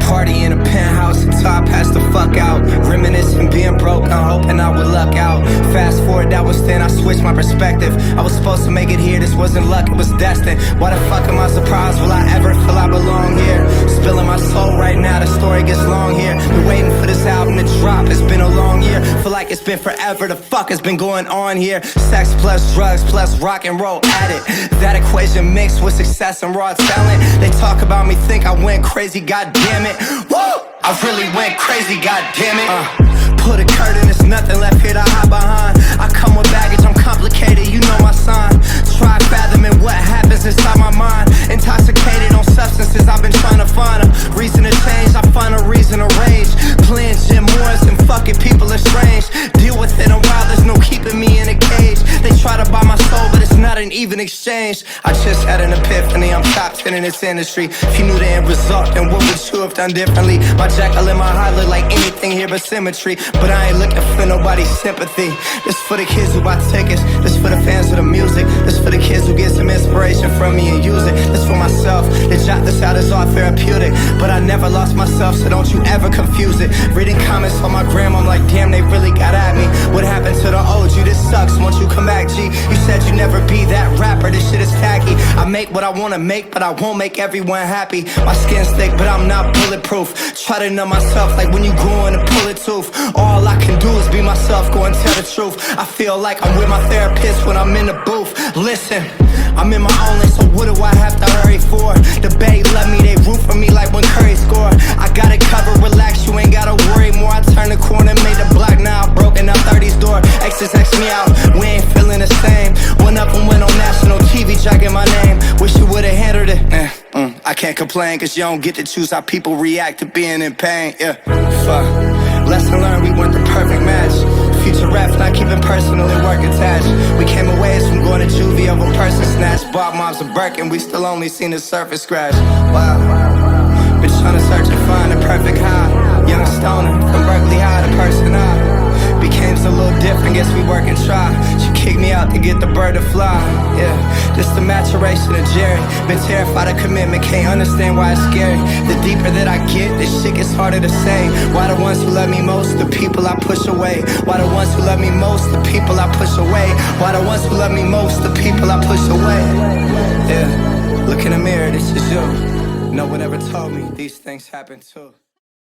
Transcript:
Party in a penthouse until I passed the fuck out. Reminiscing, being broke, I'm hoping I would luck out. Fast forward, that was then, I switched my perspective. I was supposed to make it here, this wasn't luck, it was destined. Why the fuck am I surprised? Will I ever feel I belong here? Spilling my soul right now, the story gets long here. Been waiting for this album to drop, it's been a long year. Feel like it's been forever, the fuck has been going on here. Sex plus drugs plus rock and roll addict. That equation mixed with success and raw talent. They talk about me, think I went crazy, god damn it. Woo! I really went crazy, god damn it. Put a curtain, there's nothing left here to hide behind. I come with baggage, I'm complicated, you know my sign. Try fathoming what happens inside my mind. Intoxicated on substances, I've been trying to find a reason to change. I find a reason to rage. Playing Jim Morris and fucking people are strange. Deal with it a while, there's no keeping me in a cage. They try to buy my soul, but it's not an even exchange. I just had an epiphany, I'm top 10 in this industry. If you knew the end result, then what would you have done differently? My Jekyll and my Hyde look like anything here but symmetry. But I ain't looking for nobody's sympathy. This for the kids who buy tickets. This for the fans of the music. This for the kids who get some inspiration from me and use it. This for myself. To jot this out is all therapeutic. But I never lost myself, so don't you ever confuse it. Reading comments on my gram, I'm like, damn, they really got at me. What happened to the OG? This sucks, won't you come back, G? You said you never be that rapper, this shit is tacky. I make what I wanna make, but I won't make everyone happy. My skin's thick, but I'm not bulletproof. Try to numb myself like when you go in a bullet tooth. All I can do is be myself, go and tell the truth. I feel like I'm with my therapist when I'm in the booth. Listen, I'm in my own lane, so what do I have to hurry for? The Bay love me, they root for me like when Curry score. I got it covered, relax, you ain't gotta worry more. I turned the corner, made the block, now I've broken up 30's door. Exes X me out, we ain't feeling the same. One up and went on national TV, jacking my name. Wish you would've handled it. I can't complain, cause you don't get to choose how people react to being in pain. Fuck. Lesson learned, we weren't the perfect match. Future raps not keeping personal and work attached. We came away from going to juvie over person snatch. Bought moms a Birkin, we still only seen the surface scratch. Wow. Been trying to search and find the perfect high. Young stoner, from Berkeley High to person I became so little different, guess we work and try. She kicked me out to get the bird to fly. This the maturation of Jerry. Been terrified of commitment, can't understand why it's scary. The deeper that I get, this shit gets harder to say. Why the ones who love me most, the people I push away? Why the ones who love me most, the people I push away? Why the ones who love me most, the people I push away? Look in the mirror, this is you. No one ever told me these things happen too.